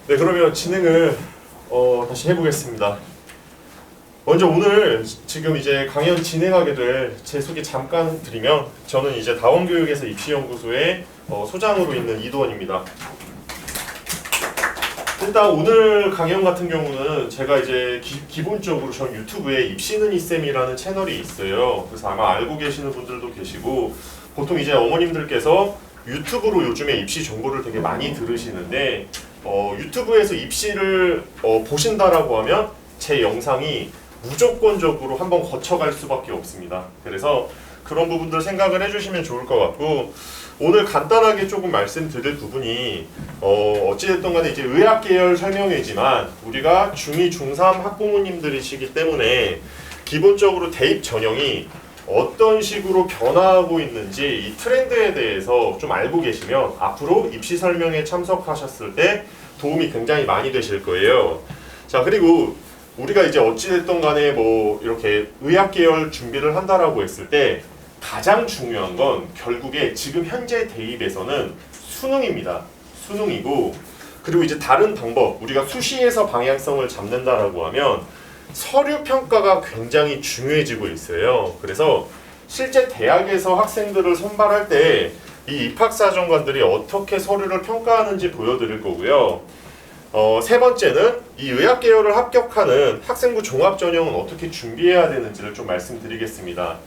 네, 그러면 진행을 다시 해보겠습니다. 먼저 오늘 지금 이제 강연 진행하게 될 제 소개 잠깐 드리면, 저는 이제 다원교육에서 입시연구소의 소장으로 있는 이도원입니다. 일단 오늘 강연 같은 경우는 제가 이제 기본적으로 전 유튜브에 입시는이쌤이라는 채널이 있어요. 그래서 아마 알고 계시는 분들도 계시고, 보통 이제 어머님들께서 유튜브로 요즘에 입시 정보를 되게 많이 들으시는데, 유튜브에서 입시를 보신다라고 하면 제 영상이 무조건적으로 한번 거쳐갈 수밖에 없습니다. 그래서 그런 부분들 생각을 해주시면 좋을 것 같고, 오늘 간단하게 조금 말씀드릴 부분이 어찌됐든 간에 이제 의학 계열 설명회지만 우리가 중2, 중3 학부모님들이시기 때문에 기본적으로 대입 전형이 어떤 식으로 변화하고 있는지 이 트렌드에 대해서 좀 알고 계시면 앞으로 입시 설명회 참석하셨을 때 도움이 굉장히 많이 되실 거예요. 자, 그리고 우리가 이제 어찌됐든 간에 뭐 이렇게 의학 계열 준비를 한다라고 했을 때 가장 중요한 건 결국에 지금 현재 대입에서는 수능입니다. 수능이고, 그리고 이제 다른 방법, 우리가 수시에서 방향성을 잡는다라고 하면 서류 평가가 굉장히 중요해지고 있어요. 그래서 실제 대학에서 학생들을 선발할 때 이 입학사정관들이 어떻게 서류를 평가하는지 보여드릴 거고요. 세 번째는 이 의학 계열을 합격하는 학생부 종합전형은 어떻게 준비해야 되는지를 좀 말씀드리겠습니다.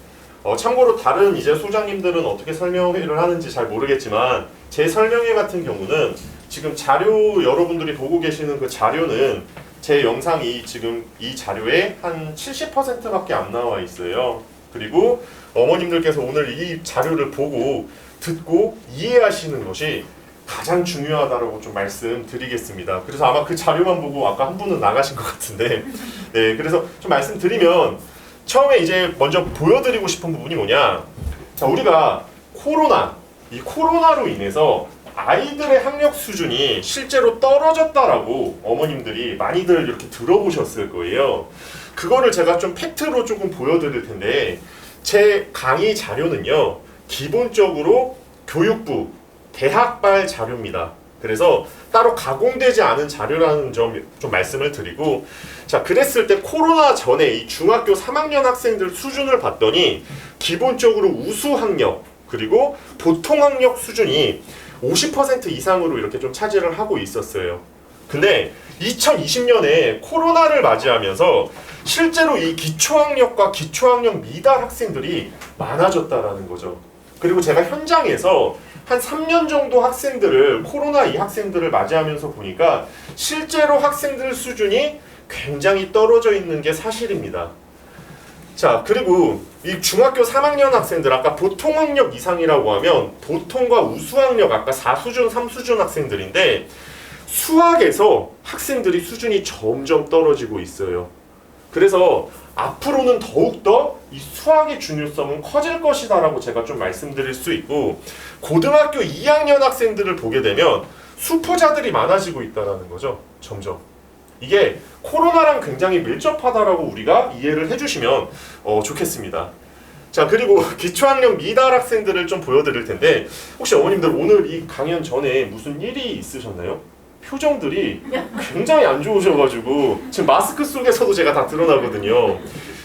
참고로 다른 이제 소장님들은 어떻게 설명회를 하는지 잘 모르겠지만, 제 설명회 같은 경우는 지금 자료 여러분들이 보고 계시는 그 자료는 제 영상이 지금 이 자료에 한 70%밖에 안 나와 있어요. 그리고 어머님들께서 오늘 이 자료를 보고 듣고 이해하시는 것이 가장 중요하다고 좀 말씀드리겠습니다. 그래서 아마 그 자료만 보고 아까 한 분은 나가신 것 같은데, 네, 그래서 좀 말씀드리면 처음에 이제 먼저 보여드리고 싶은 부분이 뭐냐, 자, 우리가 이 코로나로 인해서 아이들의 학력 수준이 실제로 떨어졌다라고 어머님들이 많이들 이렇게 들어보셨을 거예요. 그거를 제가 좀 팩트로 조금 보여드릴 텐데, 제 강의 자료는요, 기본적으로 교육부 대학발 자료입니다. 그래서 따로 가공되지 않은 자료라는 점 좀 말씀을 드리고, 자, 그랬을 때 코로나 전에 이 중학교 3학년 학생들 수준을 봤더니 기본적으로 우수 학력 그리고 보통 학력 수준이 50% 이상으로 이렇게 좀 차지를 하고 있었어요. 근데 2020년에 코로나를 맞이하면서 실제로 이 기초학력과 기초학력 미달 학생들이 많아졌다라는 거죠. 그리고 제가 현장에서 한 3년 정도 코로나 이 학생들을 맞이하면서 보니까 실제로 학생들 수준이 굉장히 떨어져 있는 게 사실입니다. 자, 그리고 이 중학교 3학년 학생들, 아까 보통 학력 이상이라고 하면 보통과 우수 학력, 아까 4수준, 3수준 학생들인데, 수학에서 학생들이 수준이 점점 떨어지고 있어요. 그래서 앞으로는 더욱더 이 수학의 중요성은 커질 것이다라고 제가 좀 말씀드릴 수 있고, 고등학교 2학년 학생들을 보게 되면 수포자들이 많아지고 있다는 거죠. 점점. 이게 코로나랑 굉장히 밀접하다라고 우리가 이해를 해주시면 좋겠습니다. 자, 그리고 기초학력 미달 학생들을 좀 보여드릴 텐데, 혹시 어머님들 오늘 이 강연 전에 무슨 일이 있으셨나요? 표정들이 굉장히 안 좋으셔가지고 지금 마스크 속에서도 제가 다 드러나거든요.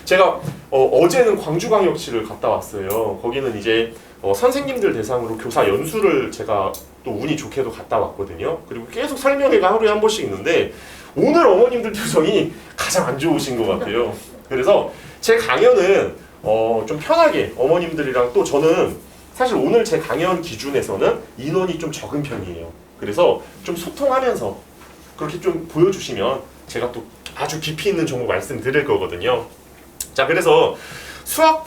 제가 어제는 광주광역시를 갔다 왔어요. 거기는 이제 선생님들 대상으로 교사 연수를 제가 또 운이 좋게도 갔다 왔거든요. 그리고 계속 설명회가 하루에 한 번씩 있는데 오늘 어머님들 표정이 가장 안 좋으신 것 같아요. 그래서 제 강연은 좀 편하게 어머님들이랑, 또 저는 사실 오늘 제 강연 기준에서는 인원이 좀 적은 편이에요. 그래서 좀 소통하면서 그렇게 좀 보여주시면 제가 또 아주 깊이 있는 정보 말씀드릴 거거든요. 자, 그래서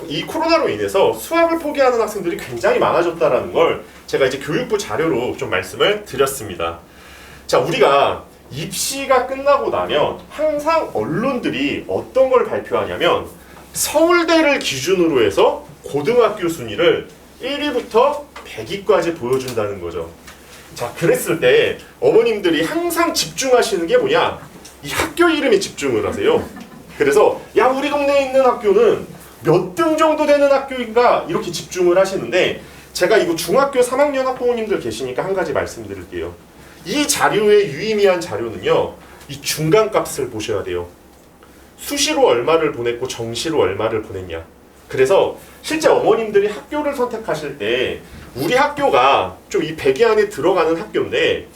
이 코로나로 인해서 수학을 포기하는 학생들이 굉장히 많아졌다라는 걸 제가 이제 교육부 자료로 좀 말씀을 드렸습니다. 자, 우리가 입시가 끝나고 나면 항상 언론들이 어떤 걸 발표하냐면 서울대를 기준으로 해서 고등학교 순위를 1위부터 100위까지 보여준다는 거죠. 자, 그랬을 때 어머님들이 항상 집중하시는 게 뭐냐? 이 학교 이름에 집중을 하세요. 그래서 야, 우리 동네에 있는 학교는 몇 등 정도 되는 학교인가 이렇게 집중을 하시는데, 제가 이거 중학교 3학년 학부모님들 계시니까 한 가지 말씀드릴게요. 이 자료의 유의미한 자료는요, 이 중간값을 보셔야 돼요. 수시로 얼마를 보냈고 정시로 얼마를 보냈냐. 그래서 실제 어머님들이 학교를 선택하실 때 우리 학교가 좀 이 배기 안에 들어가는 학교인데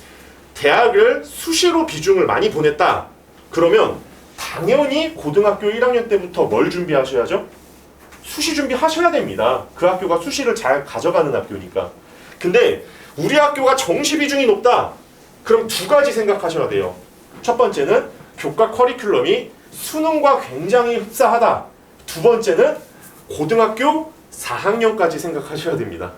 대학을 수시로 비중을 많이 보냈다. 그러면 당연히 고등학교 1학년 때부터 뭘 준비하셔야죠? 수시 준비하셔야 됩니다. 그 학교가 수시를 잘 가져가는 학교니까. 근데 우리 학교가 정시 비중이 높다. 그럼 두 가지 생각하셔야 돼요. 첫 번째는 교과 커리큘럼이 수능과 굉장히 흡사하다. 두 번째는 고등학교 4학년까지 생각하셔야 됩니다.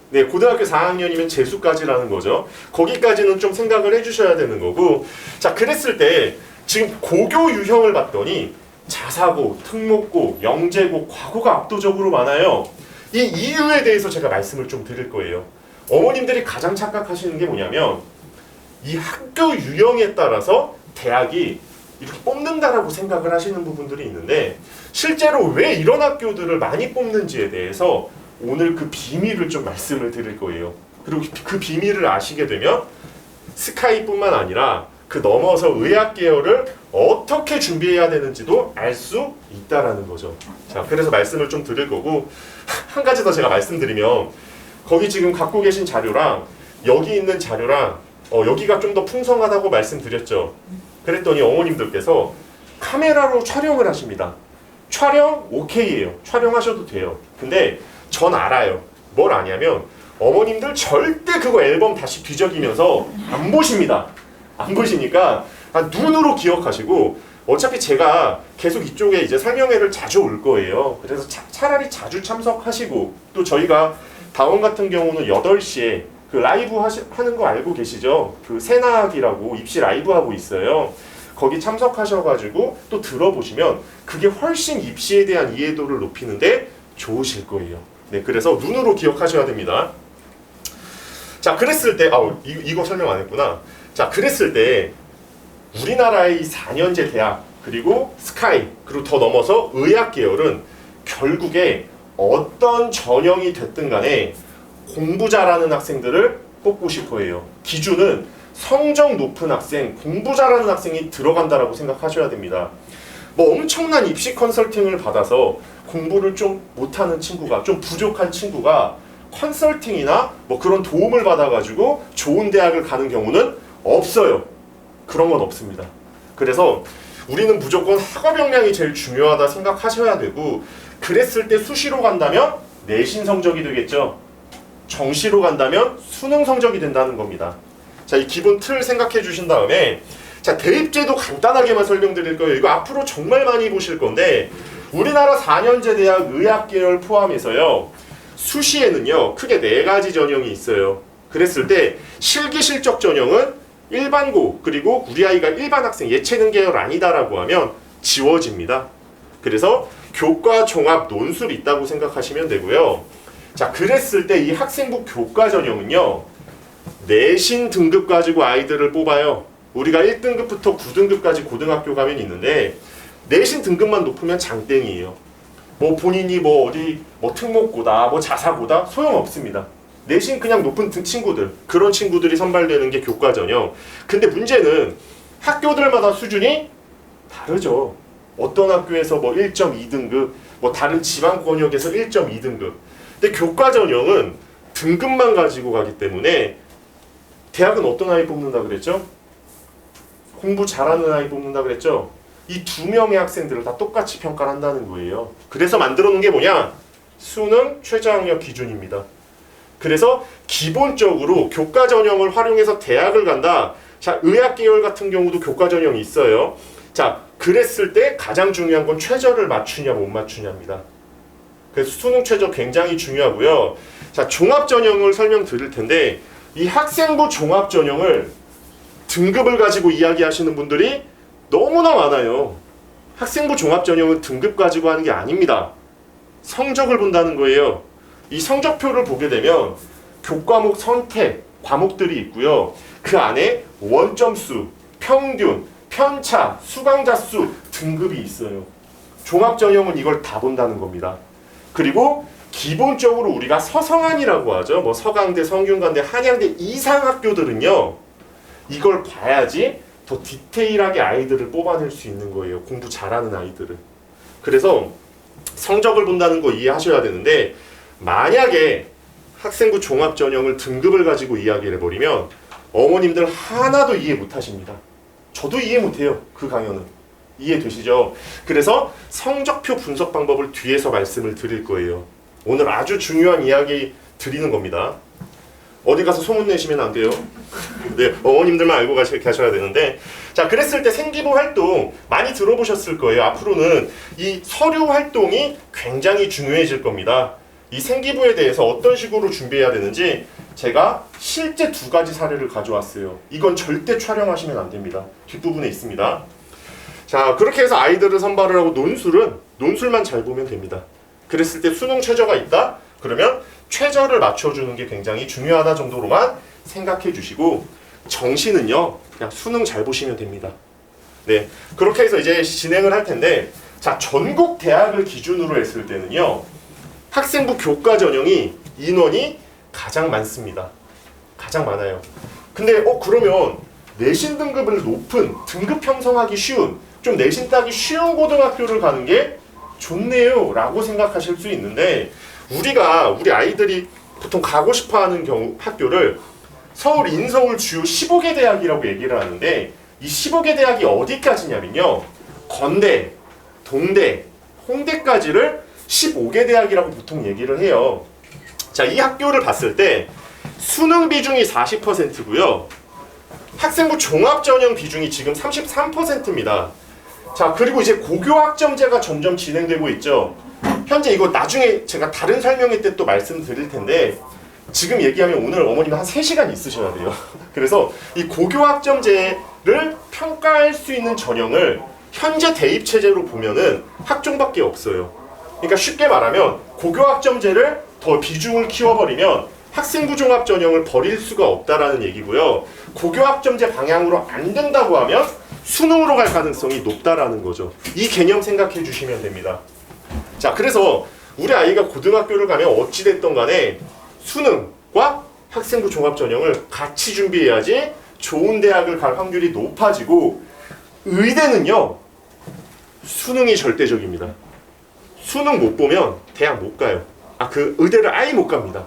네, 고등학교 4학년이면 재수까지라는 거죠. 거기까지는 좀 생각을 해주셔야 되는 거고. 자, 그랬을 때 지금 고교 유형을 봤더니 자사고, 특목고, 영재고, 과고가 압도적으로 많아요. 이 이유에 대해서 제가 말씀을 좀 드릴 거예요. 어머님들이 가장 착각하시는 게 뭐냐면 이 학교 유형에 따라서 대학이 이렇게 뽑는다라고 생각을 하시는 부분들이 있는데 실제로 왜 이런 학교들을 많이 뽑는지에 대해서 오늘 그 비밀을 좀 말씀을 드릴 거예요. 그리고 그 비밀을 아시게 되면 스카이뿐만 아니라 그 넘어서 의학 계열을 어떻게 준비해야 되는지도 알 수 있다라는 거죠. 자, 그래서 말씀을 좀 드릴 거고 한 가지 더 제가 말씀드리면 거기 지금 갖고 계신 자료랑 여기 있는 자료랑 여기가 좀 더 풍성하다고 말씀드렸죠. 그랬더니 어머님들께서 카메라로 촬영을 하십니다. 촬영 오케이예요. 촬영하셔도 돼요. 근데 전 알아요. 뭘 아냐면 어머님들 절대 그거 앨범 다시 뒤적이면서 안 보십니다. 안 보시니까 눈으로 기억하시고 어차피 제가 계속 이쪽에 이제 설명회를 자주 올 거예요. 그래서 차라리 자주 참석하시고 또 저희가 다원 같은 경우는 8시에 그 라이브 하는 거 알고 계시죠? 그 새나학이라고 입시 라이브 하고 있어요. 거기 참석하셔가지고 또 들어보시면 그게 훨씬 입시에 대한 이해도를 높이는데 좋으실 거예요. 네, 그래서 눈으로 기억하셔야 됩니다. 자, 그랬을 때 이거 설명 안 했구나. 자, 그랬을 때 우리나라의 4년제 대학 그리고 스카이 그리고 더 넘어서 의학 계열은 결국에 어떤 전형이 됐든 간에 공부 잘하는 학생들을 뽑고 싶어 해요. 기준은 성적 높은 학생, 공부 잘하는 학생이 들어간다라고 생각하셔야 됩니다. 뭐 엄청난 입시 컨설팅을 받아서 공부를 좀 못하는 친구가, 좀 부족한 친구가 컨설팅이나 뭐 그런 도움을 받아가지고 좋은 대학을 가는 경우는 없어요. 그런 건 없습니다. 그래서 우리는 무조건 학업 역량이 제일 중요하다 생각하셔야 되고 그랬을 때 수시로 간다면 내신 성적이 되겠죠. 정시로 간다면 수능 성적이 된다는 겁니다. 자, 이 기본 틀 생각해 주신 다음에 자, 대입제도 간단하게만 설명드릴 거예요. 이거 앞으로 정말 많이 보실 건데 우리나라 4년제 대학 의학 계열 포함해서요. 수시에는요. 크게 4가지 전형이 있어요. 그랬을 때 실기 실적 전형은 일반고 그리고 우리 아이가 일반 학생 예체능 계열 아니다라고 하면 지워집니다. 그래서 교과 종합 논술이 있다고 생각하시면 되고요. 자, 그랬을 때 이 학생부 교과 전형은요. 내신 등급 가지고 아이들을 뽑아요. 우리가 1등급부터 9등급까지 고등학교 가면 있는데 내신 등급만 높으면 장땡이에요. 뭐 본인이 뭐 어디 뭐 특목고다 뭐 자사고다 소용없습니다. 내신 그냥 높은 친구들 그런 친구들이 선발되는 게 교과 전형. 근데 문제는 학교들마다 수준이 다르죠. 어떤 학교에서 뭐 1.2등급 뭐 다른 지방 권역에서 1.2등급. 근데 교과 전형은 등급만 가지고 가기 때문에 대학은 어떤 아이 뽑는다 그랬죠? 공부 잘하는 아이 뽑는다 그랬죠? 이 2명의 학생들을 다 똑같이 평가를 한다는 거예요. 그래서 만들어 놓은 게 뭐냐? 수능 최저학력 기준입니다. 그래서 기본적으로 교과 전형을 활용해서 대학을 간다. 자, 의학 계열 같은 경우도 교과 전형이 있어요. 자, 그랬을 때 가장 중요한 건 최저를 맞추냐 못 맞추냐입니다. 그래서 수능 최저 굉장히 중요하고요. 자, 종합 전형을 설명드릴 텐데 이 학생부 종합 전형을 등급을 가지고 이야기하시는 분들이 너무나 많아요. 학생부 종합 전형은 등급 가지고 하는 게 아닙니다. 성적을 본다는 거예요. 이 성적표를 보게 되면 교과목 선택 과목들이 있고요. 그 안에 원점수, 평균, 편차, 수강자 수, 등급이 있어요. 종합 전형은 이걸 다 본다는 겁니다. 그리고 기본적으로 우리가 서성한이라고 하죠. 뭐 서강대, 성균관대, 한양대 이상 학교들은요. 이걸 봐야지 더 디테일하게 아이들을 뽑아낼 수 있는 거예요. 공부 잘하는 아이들을. 그래서 성적을 본다는 거 이해하셔야 되는데, 만약에 학생부 종합전형을 등급을 가지고 이야기를 해버리면 어머님들 하나도 이해 못하십니다. 저도 이해 못해요. 그 강연은. 이해되시죠? 그래서 성적표 분석 방법을 뒤에서 말씀을 드릴 거예요. 오늘 아주 중요한 이야기 드리는 겁니다. 어디 가서 소문 내시면 안 돼요. 네, 어머님들만 알고 가셔야 되는데, 자, 그랬을 때 생기부 활동 많이 들어보셨을 거예요. 앞으로는 이 서류 활동이 굉장히 중요해질 겁니다. 이 생기부에 대해서 어떤 식으로 준비해야 되는지 제가 실제 2가지 사례를 가져왔어요. 이건 절대 촬영하시면 안 됩니다. 뒷부분에 있습니다. 자, 그렇게 해서 아이들을 선발을 하고 논술만 잘 보면 됩니다. 그랬을 때 수능 최저가 있다? 그러면 최저를 맞춰주는 게 굉장히 중요하다 정도로만 생각해 주시고, 정시는요 그냥 수능 잘 보시면 됩니다. 네, 그렇게 해서 이제 진행을 할 텐데, 자, 전국 대학을 기준으로 했을 때는요 학생부 교과 전형이 인원이 가장 많습니다. 가장 많아요. 근데 그러면 내신 등급을 높은, 등급 형성하기 쉬운, 좀 내신 따기 쉬운 고등학교를 가는 게 좋네요 라고 생각하실 수 있는데, 우리 아이들이 보통 가고 싶어하는 경우 학교를 서울 인서울 주요 15개 대학이라고 얘기를 하는데, 이 15개 대학이 어디까지냐면요 건대, 동대, 홍대까지를 15개 대학이라고 보통 얘기를 해요. 자, 이 학교를 봤을 때 수능 비중이 40%고요 학생부 종합전형 비중이 지금 33%입니다. 자, 그리고 이제 고교학점제가 점점 진행되고 있죠. 현재 이거 나중에 제가 다른 설명회 때 또 말씀드릴 텐데, 지금 얘기하면 오늘 어머님 한 3시간 있으셔야 돼요. 그래서 이 고교학점제를 평가할 수 있는 전형을 현재 대입체제로 보면은 학종밖에 없어요. 그러니까 쉽게 말하면 고교학점제를 더 비중을 키워버리면 학생부 종합전형을 버릴 수가 없다라는 얘기고요. 고교학점제 방향으로 안 된다고 하면 수능으로 갈 가능성이 높다라는 거죠. 이 개념 생각해 주시면 됩니다. 자, 그래서 우리 아이가 고등학교를 가면 어찌됐든 간에 수능과 학생부 종합전형을 같이 준비해야지 좋은 대학을 갈 확률이 높아지고, 의대는요 수능이 절대적입니다. 수능 못 보면 대학 못 가요. 그 의대를 아예 못 갑니다.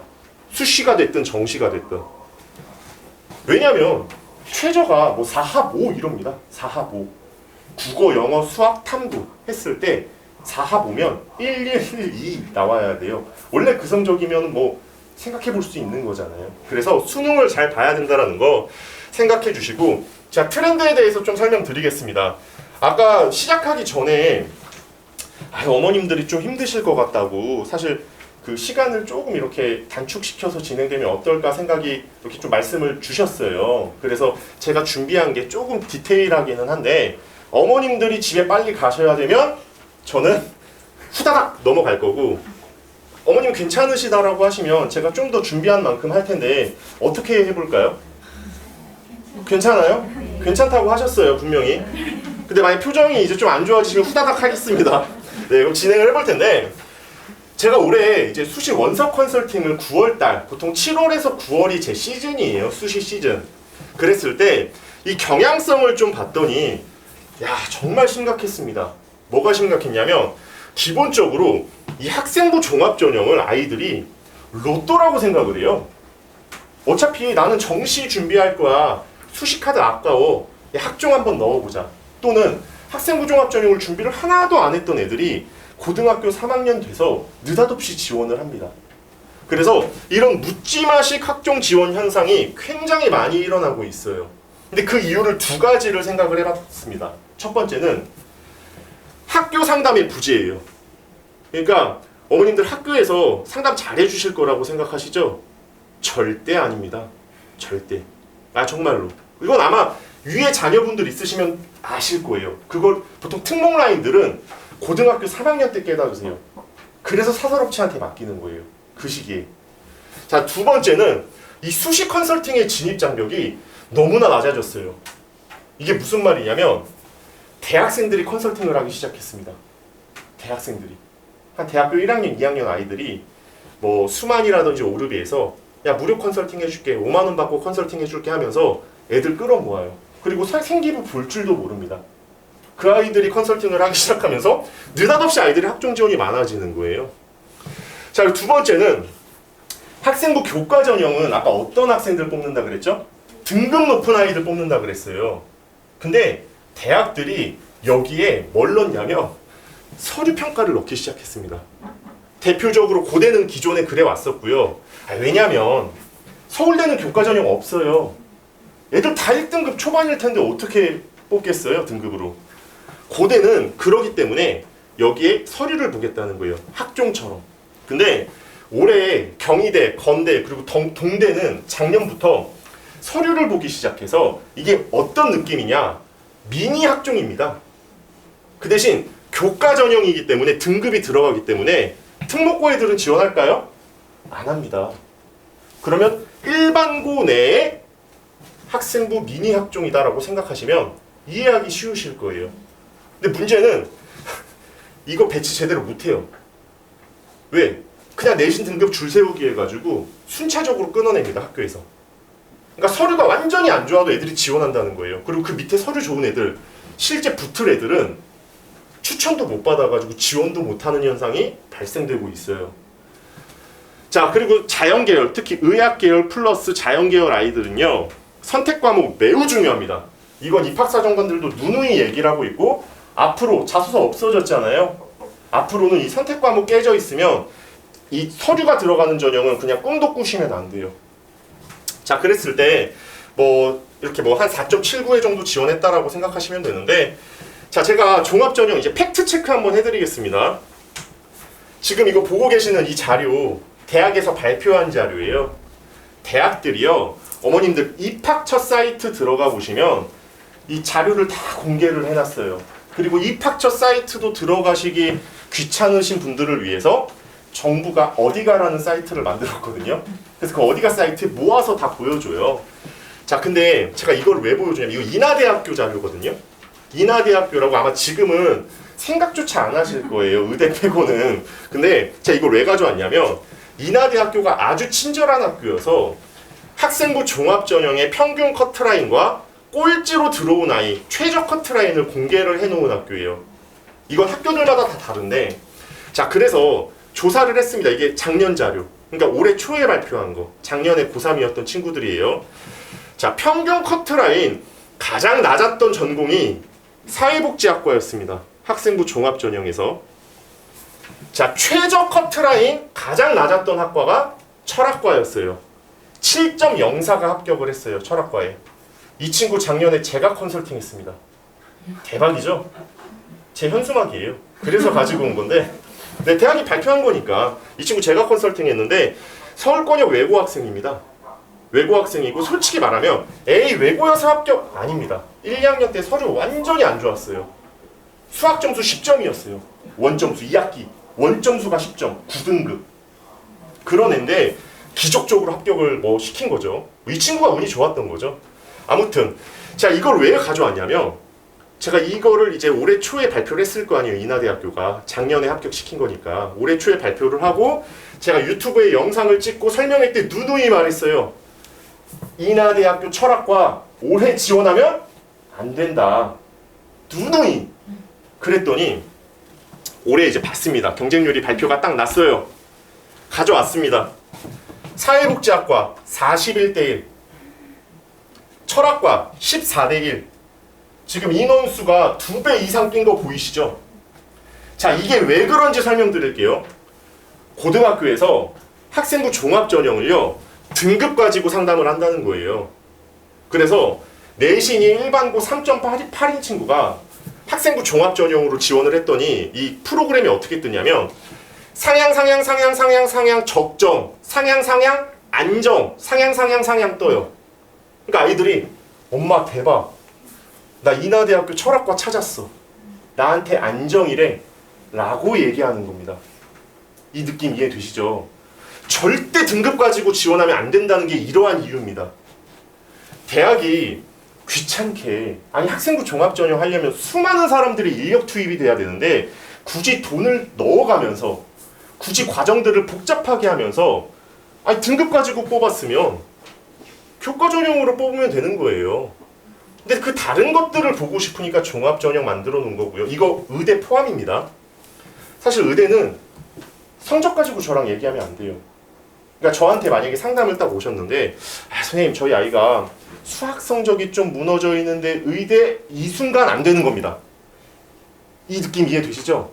수시가 됐든 정시가 됐든. 왜냐면 최저가 뭐 4합 5 이럽니다. 4합 5. 국어, 영어, 수학, 탐구 했을 때 4합 5면 1112 나와야 돼요. 원래 그 성적이면 뭐 생각해 볼 수 있는 거잖아요. 그래서 수능을 잘 봐야 된다는 거 생각해 주시고, 자, 트렌드에 대해서 좀 설명드리겠습니다. 아까 시작하기 전에 어머님들이 좀 힘드실 것 같다고, 사실 그 시간을 조금 이렇게 단축시켜서 진행되면 어떨까 생각이 이렇게 좀 말씀을 주셨어요. 그래서 제가 준비한 게 조금 디테일하기는 한데, 어머님들이 집에 빨리 가셔야 되면 저는 후다닥 넘어갈 거고, 어머님 괜찮으시다라고 하시면 제가 좀 더 준비한 만큼 할 텐데 어떻게 해볼까요? 괜찮아요? 괜찮다고 하셨어요, 분명히. 근데 만약 표정이 이제 좀 안 좋아지시면 후다닥 하겠습니다. 네, 그럼 진행을 해볼 텐데, 제가 올해 이제 수시 원서 컨설팅을 9월달, 보통 7월에서 9월이 제 시즌이에요. 수시 시즌. 그랬을 때 이 경향성을 좀 봤더니 정말 심각했습니다. 뭐가 심각했냐면, 기본적으로 이 학생부 종합전형을 아이들이 로또라고 생각을 해요. 어차피 나는 정시 준비할 거야. 수시카드 아까워. 학종 한번 넣어보자. 또는 학생부 종합전형을 준비를 하나도 안 했던 애들이 고등학교 3학년 돼서 느닷없이 지원을 합니다. 그래서 이런 묻지마식 학종 지원 현상이 굉장히 많이 일어나고 있어요. 근데 그 이유를 2가지를 생각을 해봤습니다. 첫 번째는 학교 상담의 부재예요. 그러니까 어머님들 학교에서 상담 잘 해주실 거라고 생각하시죠? 절대 아닙니다. 절대. 정말로. 이건 아마 위에 자녀분들 있으시면 아실 거예요. 그걸 보통 특목 라인들은 고등학교 3학년 때 깨달으세요. 그래서 사설업체한테 맡기는 거예요. 그 시기에. 자, 2번째는 이 수시 컨설팅의 진입 장벽이 너무나 낮아졌어요. 이게 무슨 말이냐면, 대학생들이 컨설팅을 하기 시작했습니다. 대학생들이. 한 대학교 1학년, 2학년 아이들이 뭐 수만이라든지 오르비에서 무료 컨설팅 해줄게, 5만 원 받고 컨설팅 해줄게 하면서 애들 끌어모아요. 그리고 생기부 볼 줄도 모릅니다. 그 아이들이 컨설팅을 하기 시작하면서 느닷없이 아이들의 학종 지원이 많아지는 거예요. 자, 그리고 두 번째는 학생부 교과 전형은 아까 어떤 학생들 뽑는다 그랬죠? 등급 높은 아이들 뽑는다 그랬어요. 근데 대학들이 여기에 뭘 넣냐면 서류 평가를 넣기 시작했습니다. 대표적으로 고대는 기존에 그래 왔었고요. 왜냐면 서울대는 교과 전형 없어요. 애들 다 1등급 초반일 텐데 어떻게 뽑겠어요, 등급으로. 고대는 그러기 때문에 여기에 서류를 보겠다는 거예요. 학종처럼. 근데 올해 경희대, 건대, 그리고 동대는 작년부터 서류를 보기 시작해서 이게 어떤 느낌이냐? 미니 학종입니다. 그 대신 교과 전형이기 때문에 등급이 들어가기 때문에 특목고 애들은 지원할까요? 안 합니다. 그러면 일반고 내에 학생부 미니 학종이다라고 생각하시면 이해하기 쉬우실 거예요. 근데 문제는 이거 배치 제대로 못해요. 왜? 그냥 내신 등급 줄 세우기 해가지고 순차적으로 끊어냅니다, 학교에서. 그러니까 서류가 완전히 안 좋아도 애들이 지원한다는 거예요. 그리고 그 밑에 서류 좋은 애들, 실제 붙을 애들은 추천도 못 받아가지고 지원도 못하는 현상이 발생되고 있어요. 자, 그리고 자연계열, 특히 의학계열 플러스 자연계열 아이들은요, 선택 과목 매우 중요합니다. 이건 입학사정관들도 누누이 얘기를 하고 있고, 앞으로 자소서 없어졌잖아요. 앞으로는 이 선택 과목 깨져 있으면 이 서류가 들어가는 전형은 그냥 꿈도 꾸시면 안 돼요. 자, 그랬을 때 이렇게 한 4.79회 정도 지원했다라고 생각하시면 되는데, 자, 제가 종합 전형 이제 팩트 체크 한번 해드리겠습니다. 지금 이거 보고 계시는 이 자료 대학에서 발표한 자료예요. 대학들이요, 어머님들 입학처 사이트 들어가 보시면 이 자료를 다 공개를 해놨어요. 그리고 입학처 사이트도 들어가시기 귀찮으신 분들을 위해서 정부가 어디가라는 사이트를 만들었거든요. 그래서 그 어디가 사이트에 모아서 다 보여줘요. 자, 근데 제가 이걸 왜 보여주냐면 이거 인하대학교 자료거든요. 인하대학교라고 아마 지금은 생각조차 안 하실 거예요, 의대 빼고는. 근데 제가 이걸 왜 가져왔냐면 인하대학교가 아주 친절한 학교여서 학생부 종합전형의 평균 커트라인과 꼴찌로 들어온 아이 최저 커트라인을 공개를 해놓은 학교예요. 이건 학교들마다 다 다른데, 자, 그래서 조사를 했습니다. 이게 작년 자료, 그러니까 올해 초에 발표한 거, 작년에 고3이었던 친구들이에요. 자, 평균 커트라인 가장 낮았던 전공이 사회복지학과였습니다. 학생부 종합전형에서. 자, 최저 커트라인 가장 낮았던 학과가 철학과였어요. 7.04가 합격을 했어요, 철학과에. 이 친구 작년에 제가 컨설팅 했습니다. 대박이죠? 제 현수막이에요. 그래서 가지고 온 건데, 네, 대학이 발표한 거니까. 이 친구 제가 컨설팅 했는데 서울권역 외고 학생입니다. 외고 학생이고, 솔직히 말하면 에이 외고여서 합격 아닙니다. 1, 2학년 때 서류 완전히 안 좋았어요. 수학 점수 10점이었어요. 원점수 2학기 원점수가 10점 9등급. 그런 애인데 기적적으로 합격을 시킨 거죠. 이 친구가 운이 좋았던 거죠. 아무튼 자, 이걸 왜 가져왔냐면 제가 이거를 이제 올해 초에 발표를 했을 거 아니에요. 인하대학교가 작년에 합격시킨 거니까 올해 초에 발표를 하고 제가 유튜브에 영상을 찍고 설명할 때 누누이 말했어요. 인하대학교 철학과 올해 지원하면 안 된다. 누누이. 그랬더니 올해 이제 봤습니다. 경쟁률이 발표가 딱 났어요. 가져왔습니다. 사회복지학과 41대 1, 철학과 14대 1. 지금 인원수가 2배 이상 낀 거 보이시죠? 자, 이게 왜 그런지 설명드릴게요. 고등학교에서 학생부 종합전형을요, 등급 가지고 상담을 한다는 거예요. 그래서 내신이 일반고 3.8인 친구가 학생부 종합전형으로 지원을 했더니 이 프로그램이 어떻게 뜨냐면 상향, 상향, 상향, 상향, 상향, 적정, 상향, 상향, 안정, 상향, 상향, 상향 떠요. 그러니까 아이들이 엄마 대박, 나 인하대학교 철학과 찾았어, 나한테 안정이래 라고 얘기하는 겁니다. 이 느낌 이해되시죠? 절대 등급 가지고 지원하면 안 된다는 게 이러한 이유입니다. 대학이 귀찮게, 아니 학생부 종합전형 하려면 수많은 사람들이 인력 투입이 돼야 되는데 굳이 돈을 넣어가면서 굳이 과정들을 복잡하게 하면서, 아니 등급 가지고 뽑았으면 교과 전형으로 뽑으면 되는 거예요. 근데 그 다른 것들을 보고 싶으니까 종합 전형 만들어 놓은 거고요. 이거 의대 포함입니다. 사실 의대는 성적 가지고 저랑 얘기하면 안 돼요. 그러니까 저한테 만약에 상담을 딱 오셨는데 선생님 저희 아이가 수학 성적이 좀 무너져 있는데 의대 이 순간 안 되는 겁니다. 이 느낌 이해되시죠?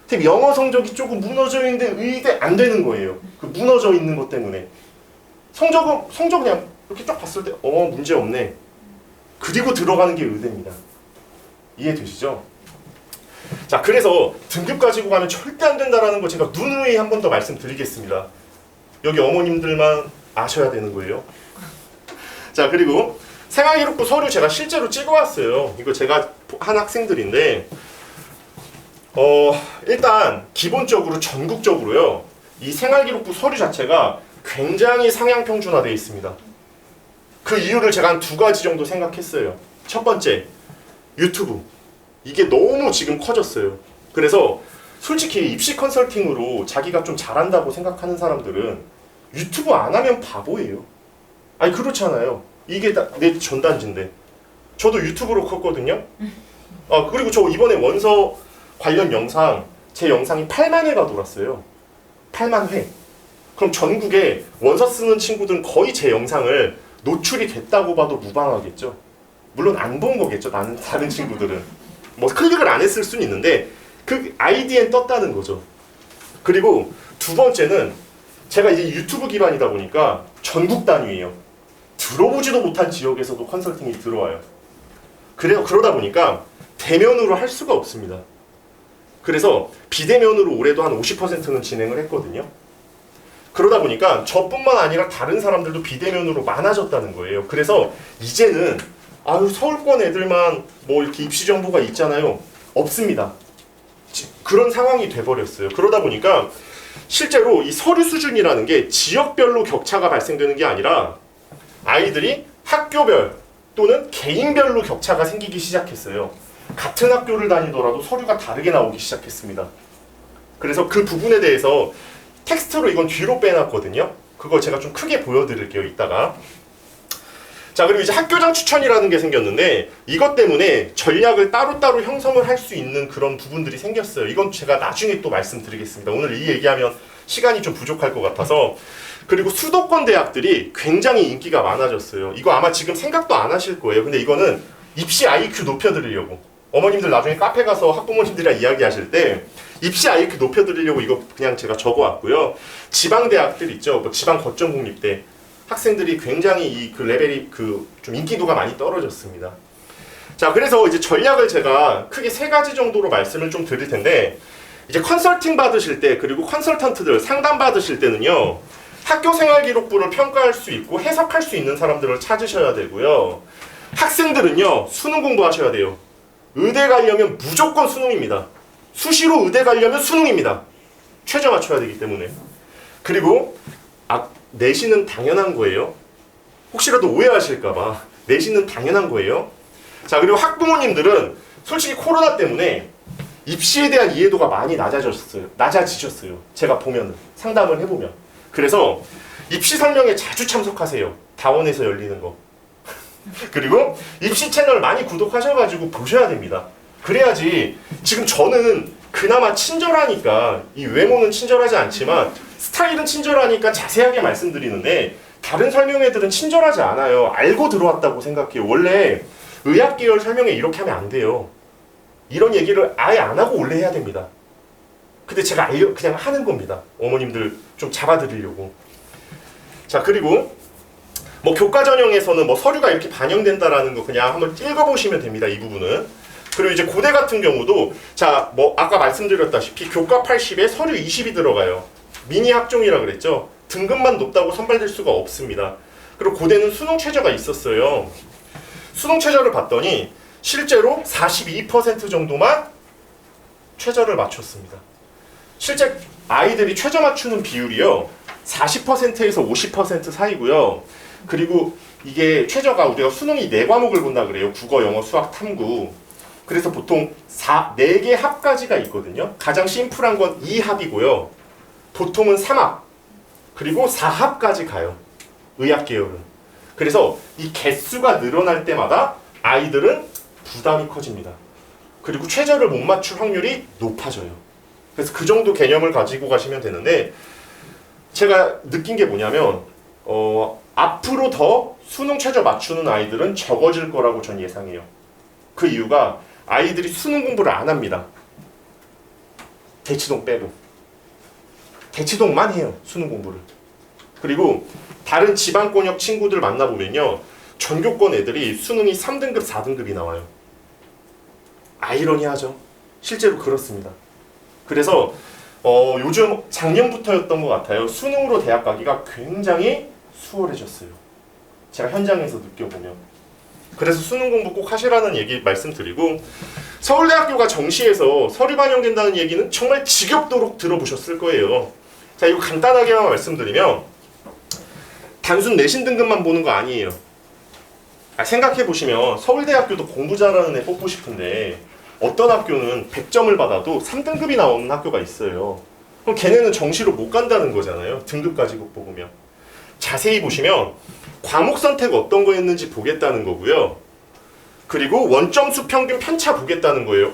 선생님 영어 성적이 조금 무너져 있는데 의대 안 되는 거예요. 그 무너져 있는 것 때문에. 성적 그냥 이렇게 쫙 봤을 때 문제 없네. 그리고 들어가는 게 의대입니다. 이해되시죠? 자, 그래서 등급 가지고 가면 절대 안 된다라는 거 제가 누누이 한 번 더 말씀드리겠습니다. 여기 어머님들만 아셔야 되는 거예요. 자, 그리고 생활기록부 서류 제가 실제로 찍어왔어요. 이거 제가 한 학생들인데 일단 기본적으로 전국적으로요. 이 생활기록부 서류 자체가 굉장히 상향평준화되어 있습니다. 그 이유를 제가 한 두 가지 정도 생각했어요. 첫 번째, 유튜브. 이게 너무 지금 커졌어요. 그래서 솔직히 입시 컨설팅으로 자기가 좀 잘한다고 생각하는 사람들은 유튜브 안 하면 바보예요. 아니 그렇잖아요. 이게 내 전단지인데. 저도 유튜브로 컸거든요. 그리고 저 이번에 원서 관련 영상, 제 영상이 8만 회가 돌았어요. 8만 회. 그럼 전국에 원서 쓰는 친구들은 거의 제 영상을 노출이 됐다고 봐도 무방하겠죠. 물론 안 본 거겠죠. 다른 친구들은. 뭐 클릭을 안 했을 수는 있는데 그 아이디엔 떴다는 거죠. 그리고 두 번째는 제가 이제 유튜브 기반이다 보니까 전국 단위예요. 들어보지도 못한 지역에서도 컨설팅이 들어와요. 그러다 보니까 대면으로 할 수가 없습니다. 그래서 비대면으로 올해도 한 50%는 진행을 했거든요. 그러다 보니까 저뿐만 아니라 다른 사람들도 비대면으로 많아졌다는 거예요. 그래서 이제는 서울권 애들만 뭐 이렇게 입시 정보가 있잖아요. 없습니다. 그런 상황이 돼버렸어요. 그러다 보니까 실제로 이 서류 수준이라는 게 지역별로 격차가 발생되는 게 아니라 아이들이 학교별 또는 개인별로 격차가 생기기 시작했어요. 같은 학교를 다니더라도 서류가 다르게 나오기 시작했습니다. 그래서 그 부분에 대해서 텍스트로 이건 뒤로 빼놨거든요. 그거 제가 좀 크게 보여드릴게요, 이따가. 자, 그리고 이제 학교장 추천이라는 게 생겼는데 이것 때문에 전략을 따로따로 형성을 할 수 있는 그런 부분들이 생겼어요. 이건 제가 나중에 또 말씀드리겠습니다. 오늘 이 얘기하면 시간이 좀 부족할 것 같아서. 그리고 수도권 대학들이 굉장히 인기가 많아졌어요. 이거 아마 지금 생각도 안 하실 거예요. 근데 이거는 입시 IQ 높여드리려고. 어머님들 나중에 카페 가서 학부모님들이랑 이야기하실 때 입시 IQ 높여드리려고 이거 그냥 제가 적어왔고요. 지방대학들 있죠. 뭐 지방 거점국립대. 학생들이 굉장히 그 레벨이 좀 인기도가 많이 떨어졌습니다. 자, 그래서 이제 전략을 제가 크게 3가지 정도로 말씀을 좀 드릴 텐데 이제 컨설팅 받으실 때 그리고 컨설턴트들 상담 받으실 때는요. 학교생활기록부를 평가할 수 있고 해석할 수 있는 사람들을 찾으셔야 되고요. 학생들은요. 수능 공부하셔야 돼요. 의대 가려면 무조건 수능입니다. 수시로 의대 가려면 수능입니다. 최저 맞춰야 되기 때문에. 그리고 내신은 당연한 거예요. 혹시라도 오해하실까봐 내신은 당연한 거예요. 자, 그리고 학부모님들은 솔직히 코로나 때문에 입시에 대한 이해도가 많이 낮아지셨어요. 제가 보면 상담을 해보면. 그래서 입시 설명회 자주 참석하세요. 다원에서 열리는 거. 그리고 입시 채널 많이 구독하셔가지고 보셔야 됩니다. 그래야지 지금 저는 그나마 친절하니까 이 외모는 친절하지 않지만 스타일은 친절하니까 자세하게 말씀드리는데 다른 설명회들은 친절하지 않아요. 알고 들어왔다고 생각해요. 원래 의학 계열 설명회 이렇게 하면 안 돼요. 이런 얘기를 아예 안 하고 원래 해야 됩니다. 근데 제가 그냥 하는 겁니다. 어머님들 좀 잡아드리려고. 자, 그리고 뭐 교과 전형에서는 뭐 서류가 이렇게 반영된다라는 거 그냥 한번 읽어보시면 됩니다. 이 부분은. 그리고 이제 고대 같은 경우도 자, 뭐 아까 말씀드렸다시피 교과 80에 서류 20이 들어가요. 미니 학종이라 그랬죠. 등급만 높다고 선발될 수가 없습니다. 그리고 고대는 수능 최저가 있었어요. 수능 최저를 봤더니 실제로 42% 정도만 최저를 맞췄습니다. 실제 아이들이 최저 맞추는 비율이요. 40%에서 50% 사이고요. 그리고 이게 최저가 우리가 수능이 4과목을 본다 그래요. 국어, 영어, 수학, 탐구. 그래서 보통 4개 합까지가 있거든요. 가장 심플한 건 2합이고요. 보통은 3합, 그리고 4합까지 가요. 의학 계열은. 그래서 이 개수가 늘어날 때마다 아이들은 부담이 커집니다. 그리고 최저를 못 맞출 확률이 높아져요. 그래서 그 정도 개념을 가지고 가시면 되는데, 제가 느낀 게 뭐냐면 앞으로 더 수능 최저 맞추는 아이들은 적어질 거라고 전 예상해요. 그 이유가 아이들이 수능 공부를 안 합니다. 대치동 빼고. 대치동만 해요, 수능 공부를. 그리고 다른 지방권역 친구들 만나보면요, 전교권 애들이 수능이 3등급, 4등급이 나와요. 아이러니하죠. 실제로 그렇습니다. 그래서 요즘 작년부터였던 것 같아요. 수능으로 대학 가기가 굉장히 수월해졌어요. 제가 현장에서 느껴보면. 그래서 수능 공부 꼭 하시라는 얘기 말씀드리고, 서울대학교가 정시에서 서류 반영된다는 얘기는 정말 지겹도록 들어보셨을 거예요. 자, 이거 간단하게만 말씀드리면 단순 내신 등급만 보는 거 아니에요. 생각해보시면 서울대학교도 공부 잘하는 애 뽑고 싶은데 어떤 학교는 100점을 받아도 3등급이 나오는 학교가 있어요. 그럼 걔네는 정시로 못 간다는 거잖아요. 등급 가지고 뽑으면. 자세히 보시면 과목 선택 어떤 거였는지 보겠다는 거고요. 그리고 원점수 평균 편차 보겠다는 거예요.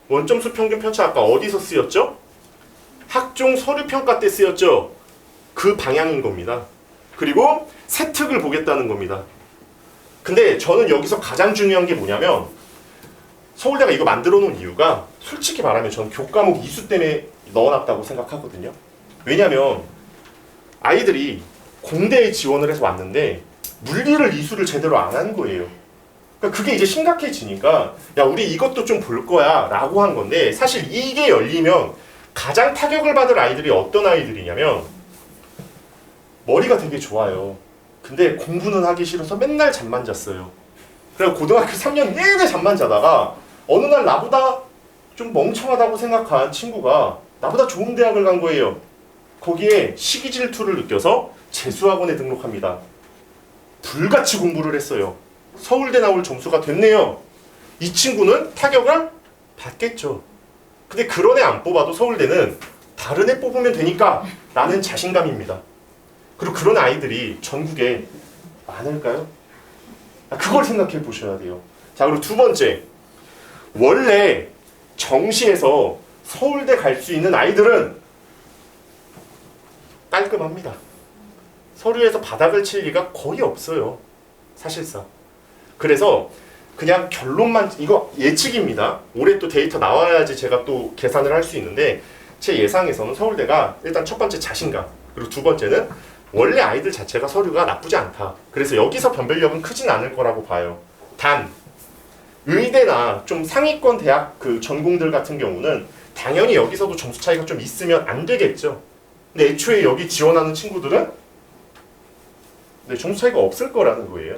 원점수 평균 편차 아까 어디서 쓰였죠? 학종 서류평가 때 쓰였죠? 그 방향인 겁니다. 그리고 세특을 보겠다는 겁니다. 근데 저는 여기서 가장 중요한 게 뭐냐면, 서울대가 이거 만들어 놓은 이유가 솔직히 말하면 저는 교과목 이수 때문에 넣어놨다고 생각하거든요. 왜냐면 아이들이 공대에 지원을 해서 왔는데 물리를 이수를 제대로 안 한 거예요. 그러니까 그게 이제 심각해지니까 야, 우리 이것도 좀 볼 거야 라고 한 건데, 사실 이게 열리면 가장 타격을 받을 아이들이 어떤 아이들이냐면, 머리가 되게 좋아요. 근데 공부는 하기 싫어서 맨날 잠만 잤어요. 그래서 고등학교 3년 내내 잠만 자다가 어느 날 나보다 좀 멍청하다고 생각한 친구가 나보다 좋은 대학을 간 거예요. 거기에 시기 질투를 느껴서 재수학원에 등록합니다. 불같이 공부를 했어요. 서울대 나올 점수가 됐네요. 이 친구는 타격을 받겠죠. 근데 그런 애 안 뽑아도 서울대는 다른 애 뽑으면 되니까 라는 자신감입니다. 그리고 그런 아이들이 전국에 많을까요? 그걸 생각해 보셔야 돼요. 자, 그리고 두 번째, 원래 정시에서 서울대 갈 수 있는 아이들은 깔끔합니다. 서류에서 바닥을 칠 리가 거의 없어요, 사실상. 그래서 그냥 결론만, 이거 예측입니다. 올해 또 데이터 나와야지 제가 또 계산을 할 수 있는데, 제 예상에서는 서울대가 일단 첫 번째 자신감, 그리고 두 번째는 원래 아이들 자체가 서류가 나쁘지 않다. 그래서 여기서 변별력은 크진 않을 거라고 봐요. 단 의대나 좀 상위권 대학 그 전공들 같은 경우는 당연히 여기서도 점수 차이가 좀 있으면 안 되겠죠. 근데 애초에 여기 지원하는 친구들은 점수 차이가 없을 거라는 거예요.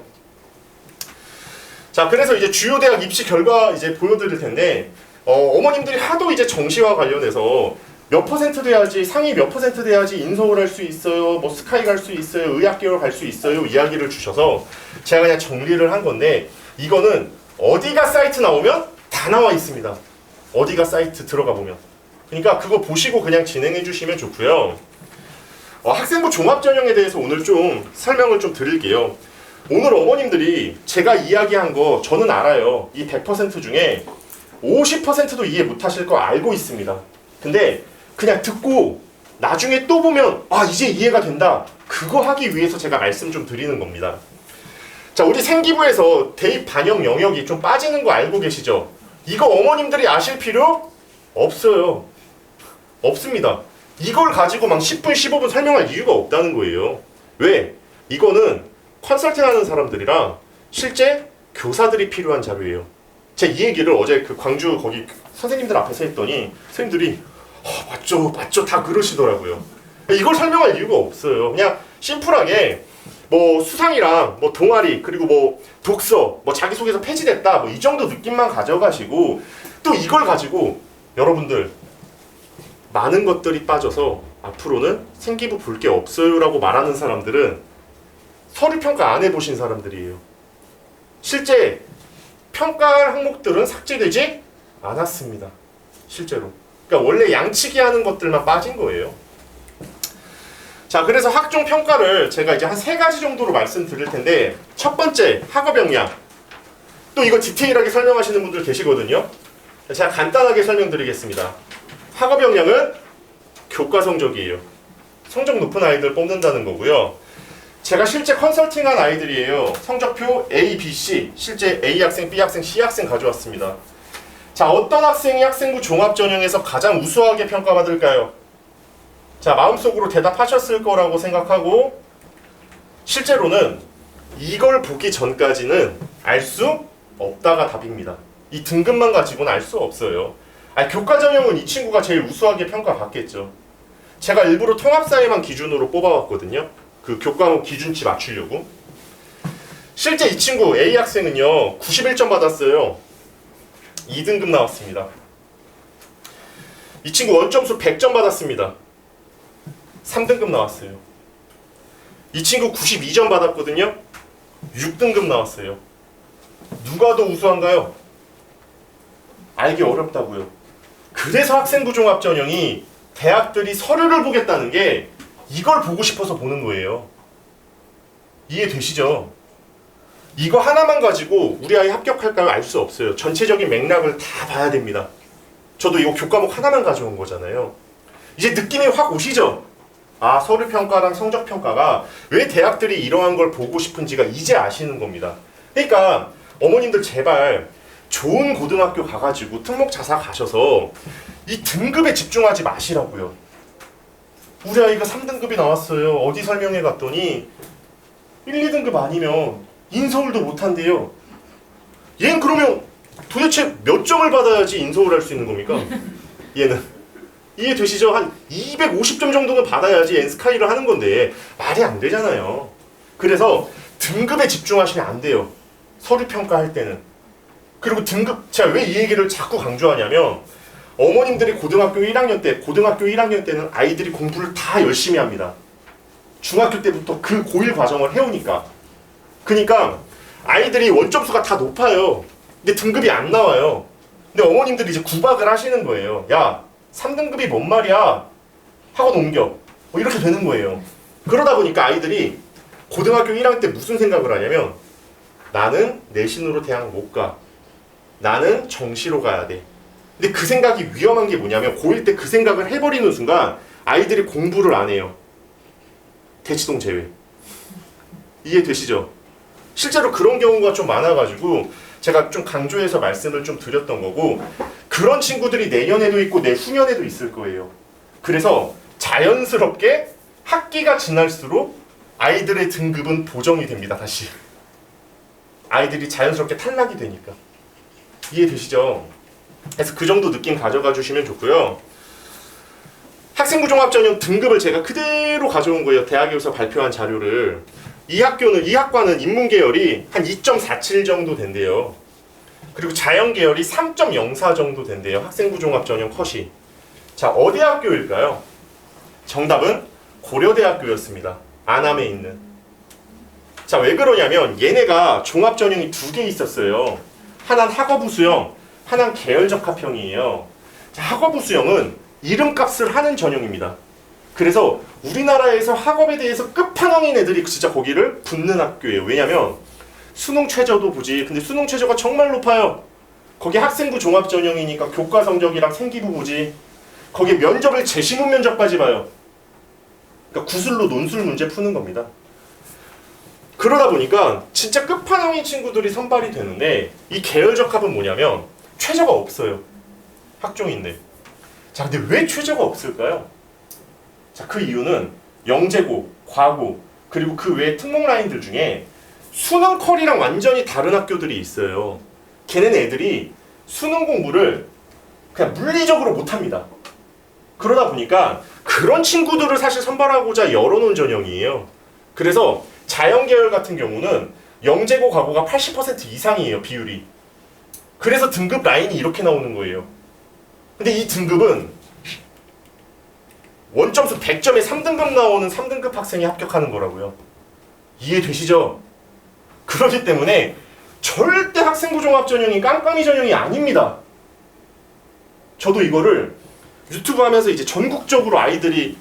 자, 그래서 이제 주요 대학 입시 결과 이제 보여드릴 텐데, 어머님들이 하도 이제 정시와 관련해서 몇 퍼센트 돼야지, 상위 몇 퍼센트 돼야지 인서울 할 수 있어요, 뭐 스카이 갈 수 있어요, 의학계열 갈 수 있어요 이야기를 주셔서 제가 그냥 정리를 한 건데, 이거는 어디가 사이트 나오면 다 나와 있습니다. 어디가 사이트 들어가 보면. 그러니까 그거 보시고 그냥 진행해 주시면 좋고요. 학생부 종합전형에 대해서 오늘 좀 설명을 좀 드릴게요. 오늘 어머님들이 제가 이야기한 거 저는 알아요. 이 100% 중에 50%도 이해 못하실 거 알고 있습니다. 근데 그냥 듣고 나중에 또 보면 이제 이해가 된다. 그거 하기 위해서 제가 말씀 좀 드리는 겁니다. 자, 우리 생기부에서 대입 반영 영역이 좀 빠지는 거 알고 계시죠? 이거 어머님들이 아실 필요 없어요. 없습니다. 이걸 가지고 막 10분, 15분 설명할 이유가 없다는 거예요. 왜? 이거는 컨설팅 하는 사람들이랑 실제 교사들이 필요한 자료예요. 제가 이 얘기를 어제 그 광주 거기 선생님들 앞에서 했더니 선생님들이 맞죠 다 그러시더라고요. 이걸 설명할 이유가 없어요. 그냥 심플하게 뭐 수상이랑 뭐 동아리 그리고 뭐 독서 뭐 자기소개서 폐지됐다 뭐 이 정도 느낌만 가져가시고, 또 이걸 가지고 여러분들 많은 것들이 빠져서 앞으로는 생기부 볼 게 없어요 라고 말하는 사람들은 서류평가 안 해보신 사람들이에요. 실제 평가할 항목들은 삭제되지 않았습니다. 실제로. 그러니까 원래 양치기 하는 것들만 빠진 거예요. 자, 그래서 학종 평가를 제가 이제 한 3가지 정도로 말씀드릴 텐데, 첫 번째 학업 역량. 또 이거 디테일하게 설명하시는 분들 계시거든요. 제가 간단하게 설명드리겠습니다. 학업 역량은 교과 성적이에요. 성적 높은 아이들 뽑는다는 거고요. 제가 실제 컨설팅한 아이들이에요. 성적표 A, B, C. 실제 A 학생, B 학생, C 학생 가져왔습니다. 자, 어떤 학생이 학생부 종합전형에서 가장 우수하게 평가받을까요? 자, 마음속으로 대답하셨을 거라고 생각하고, 실제로는 이걸 보기 전까지는 알 수 없다가 답입니다. 이 등급만 가지고는 알 수 없어요. 교과 전형은 이 친구가 제일 우수하게 평가받겠죠. 제가 일부러 통합사회만 기준으로 뽑아왔거든요. 그 교과목 기준치 맞추려고. 실제 이 친구 A 학생은요 91점 받았어요. 2등급 나왔습니다. 이 친구 원점수 100점 받았습니다. 3등급 나왔어요. 이 친구 92점 받았거든요. 6등급 나왔어요. 누가 더 우수한가요? 알기 어렵다고요. 그래서 학생부 종합전형이 대학들이 서류를 보겠다는 게 이걸 보고 싶어서 보는 거예요. 이해되시죠? 이거 하나만 가지고 우리 아이 합격할까요? 알 수 없어요. 전체적인 맥락을 다 봐야 됩니다. 저도 이거 교과목 하나만 가져온 거잖아요. 이제 느낌이 확 오시죠? 아, 서류평가랑 성적평가가 왜 대학들이 이러한 걸 보고 싶은지가 이제 아시는 겁니다. 그러니까 어머님들 제발 좋은 고등학교 가가지고 특목자사 가셔서 이 등급에 집중하지 마시라고요. 우리 아이가 3등급이 나왔어요. 어디 설명회 갔더니 1, 2등급 아니면 인서울도 못한대요. 얘는 그러면 도대체 몇 점을 받아야지 인서울 할 수 있는 겁니까? 얘는. 이해되시죠? 한 250점 정도는 받아야지 엔스카이를 하는 건데 말이 안 되잖아요. 그래서 등급에 집중하시면 안 돼요. 서류평가할 때는. 그리고 등급, 제가 왜 이 얘기를 자꾸 강조하냐면 어머님들이 고등학교 1학년 때는 아이들이 공부를 다 열심히 합니다. 중학교 때부터 그 고1 과정을 해오니까. 그러니까 아이들이 원점수가 다 높아요. 근데 등급이 안 나와요. 근데 어머님들이 이제 구박을 하시는 거예요. 야, 3등급이 뭔 말이야? 학원 옮겨. 이렇게 되는 거예요. 그러다 보니까 아이들이 고등학교 1학년 때 무슨 생각을 하냐면 나는 내신으로 대학 못 가. 나는 정시로 가야 돼. 근데 그 생각이 위험한 게 뭐냐면 고1 때 그 생각을 해버리는 순간 아이들이 공부를 안 해요. 대치동 제외. 이해되시죠? 실제로 그런 경우가 좀 많아가지고 제가 좀 강조해서 말씀을 좀 드렸던 거고, 그런 친구들이 내년에도 있고 내후년에도 있을 거예요. 그래서 자연스럽게 학기가 지날수록 아이들의 등급은 보정이 됩니다. 다시 아이들이 자연스럽게 탈락이 되니까. 이해되시죠? 그래서 그 정도 느낌 가져가 주시면 좋고요. 학생부 종합전형 등급을 제가 그대로 가져온 거예요. 대학에서 발표한 자료를. 이 학과는 인문계열이 한 2.47 정도 된대요. 그리고 자연계열이 3.04 정도 된대요. 학생부 종합전형 컷이. 자, 어디 학교일까요? 정답은 고려대학교였습니다. 안암에 있는. 자, 왜 그러냐면 얘네가 종합전형이 2개 있었어요. 하나는 학업우수형, 하나는 계열적합형이에요. 자, 학업우수형은 이름값을 하는 전형입니다. 그래서 우리나라에서 학업에 대해서 끝판왕인 애들이 진짜 거기를 붙는 학교예요. 왜냐면 수능 최저도 보지. 근데 수능 최저가 정말 높아요. 거기 학생부 종합전형이니까 교과 성적이랑 생기부 보지. 거기 면접을 재시문 면접까지 봐요. 그러니까 구술로 논술 문제 푸는 겁니다. 그러다 보니까 진짜 끝판왕인 친구들이 선발이 되는데, 이 계열적합은 뭐냐면 최저가 없어요. 학종인데. 자, 근데 왜 최저가 없을까요? 자, 그 이유는 영재고, 과고, 그리고 그 외에 특목 라인들 중에 수능 컬이랑 완전히 다른 학교들이 있어요. 걔네는 애들이 수능 공부를 그냥 물리적으로 못합니다. 그러다 보니까 그런 친구들을 사실 선발하고자 열어놓은 전형이에요. 그래서 자연계열 같은 경우는 영재고, 과고가 80% 이상이에요, 비율이. 그래서 등급 라인이 이렇게 나오는 거예요. 근데 이 등급은 원점수 100점에 3등급 나오는 3등급 학생이 합격하는 거라고요. 이해되시죠? 그렇기 때문에 절대 학생부 종합전형이 깜깜이 전형이 아닙니다. 저도 이거를 유튜브 하면서 이제 전국적으로 아이들이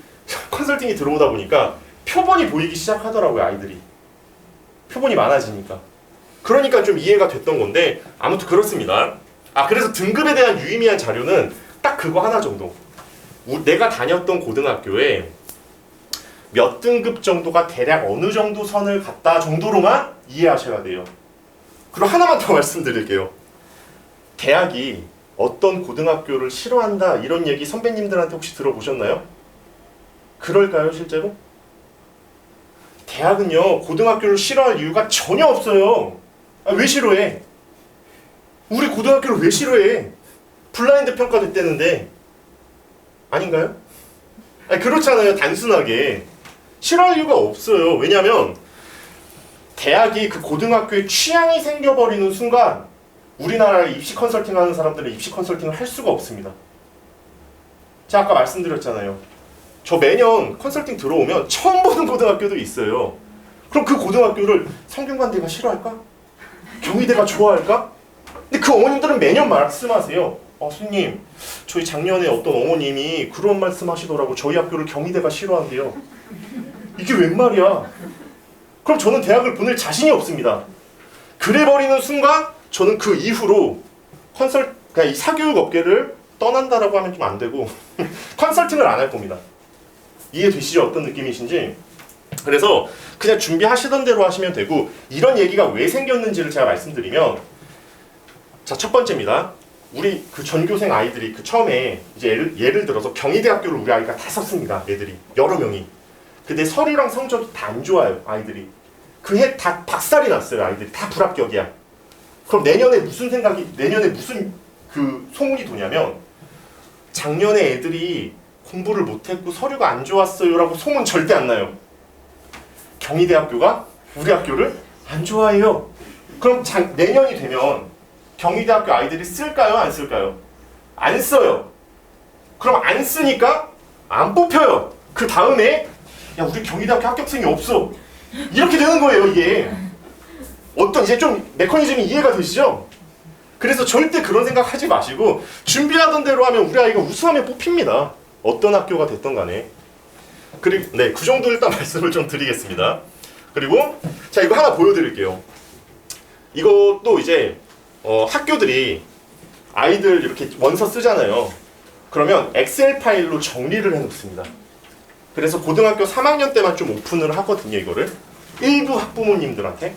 컨설팅이 들어오다 보니까 표본이 보이기 시작하더라고요, 아이들이. 표본이 많아지니까. 그러니까 좀 이해가 됐던 건데 아무튼 그렇습니다. 그래서 등급에 대한 유의미한 자료는 딱 그거 하나 정도. 내가 다녔던 고등학교에 몇 등급 정도가 대략 어느 정도 선을 갔다 정도로만 이해하셔야 돼요. 그리고 하나만 더 말씀드릴게요. 대학이 어떤 고등학교를 싫어한다 이런 얘기 선배님들한테 혹시 들어보셨나요? 그럴까요, 실제로? 대학은요, 고등학교를 싫어할 이유가 전혀 없어요. 왜 싫어해? 우리 고등학교를 왜 싫어해? 블라인드 평가 됐다는데. 아닌가요? 그렇잖아요, 단순하게. 싫어할 이유가 없어요. 왜냐하면 대학이 그 고등학교에 취향이 생겨버리는 순간 우리나라에 입시 컨설팅 하는 사람들은 입시 컨설팅을 할 수가 없습니다. 제가 아까 말씀드렸잖아요. 저 매년 컨설팅 들어오면 처음 보는 고등학교도 있어요. 그럼 그 고등학교를 성균관대가 싫어할까? 경희대가 좋아할까? 근데 그 어머님들은 매년 말씀하세요. 스님, 저희 작년에 어떤 어머님이 그런 말씀 하시더라고. 저희 학교를 경희대가 싫어한대요. 이게 웬 말이야? 그럼 저는 대학을 보낼 자신이 없습니다. 그래버리는 순간 저는 그 이후로 그냥 이 사교육 업계를 떠난다라고 하면 좀 안 되고 컨설팅을 안 할 겁니다. 이해되시죠? 어떤 느낌이신지? 그래서 그냥 준비하시던 대로 하시면 되고, 이런 얘기가 왜 생겼는지를 제가 말씀드리면, 자, 첫 번째입니다. 우리 그 전교생 아이들이 그 처음에 이제 예를 들어서 경희대학교를 우리 아이가 다 썼습니다. 애들이 여러 명이. 근데 서류랑 성적이 다 안 좋아요, 아이들이. 그 해 다 박살이 났어요, 아이들이. 다 불합격이야. 그럼 내년에 무슨 그 소문이 도냐면, 작년에 애들이 공부를 못했고 서류가 안 좋았어요 라고 소문 절대 안 나요. 경희대학교가 우리 학교를 안 좋아해요. 그럼 내년이 되면 경희대학교 아이들이 쓸까요, 안 쓸까요? 안 써요. 그럼 안 쓰니까 안 뽑혀요. 그 다음에 야, 우리 경희대학교 합격생이 없어. 이렇게 되는 거예요, 이게. 어떤 이제 좀 메커니즘이 이해가 되시죠? 그래서 절대 그런 생각 하지 마시고 준비하던 대로 하면 우리 아이가 우수하면 뽑힙니다. 어떤 학교가 됐던 간에. 그리고 네, 그 정도 일단 말씀을 좀 드리겠습니다. 그리고 자, 이거 하나 보여드릴게요. 이것도 이제 학교들이 아이들 이렇게 원서 쓰잖아요. 그러면 엑셀 파일로 정리를 해놓습니다. 그래서 고등학교 3학년 때만 좀 오픈을 하거든요, 이거를. 일부 학부모님들한테.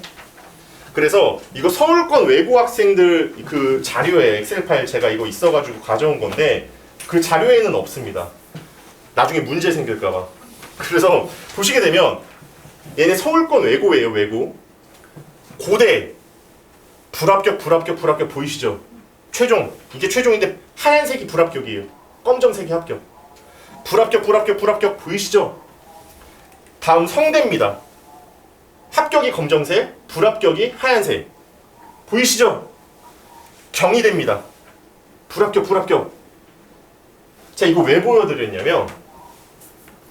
그래서 이거 서울권 외고 학생들 그 자료에 엑셀 파일 제가 이거 있어가지고 가져온 건데 그 자료에는 없습니다. 나중에 문제 생길까봐. 그래서 보시게 되면 얘네 서울권 외고예요, 외고. 고대 불합격 보이시죠? 최종, 이게 최종인데 하얀색이 불합격이에요. 검정색이 합격. 불합격 보이시죠? 다음 성대입니다. 합격이 검정색, 불합격이 하얀색. 보이시죠? 경희대입니다. 불합격. 자, 이거 왜 보여드렸냐면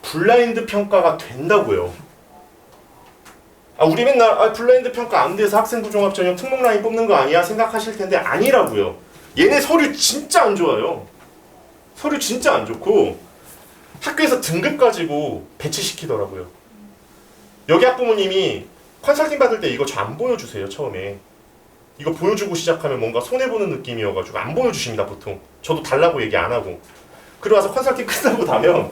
블라인드 평가가 된다고요. 우리 맨날 블라인드 평가 안 돼서 학생부 종합 전형 특목 라인 뽑는 거 아니야 생각하실 텐데 아니라고요. 얘네 서류 진짜 안 좋아요. 서류 진짜 안 좋고 학교에서 등급 가지고 배치시키더라고요. 여기 학부모님이 컨설팅 받을 때 이거 저 안 보여주세요, 처음에. 이거 보여주고 시작하면 뭔가 손해보는 느낌이어가지고 안 보여주십니다, 보통. 저도 달라고 얘기 안 하고. 그러고 와서 컨설팅 끝나고 나면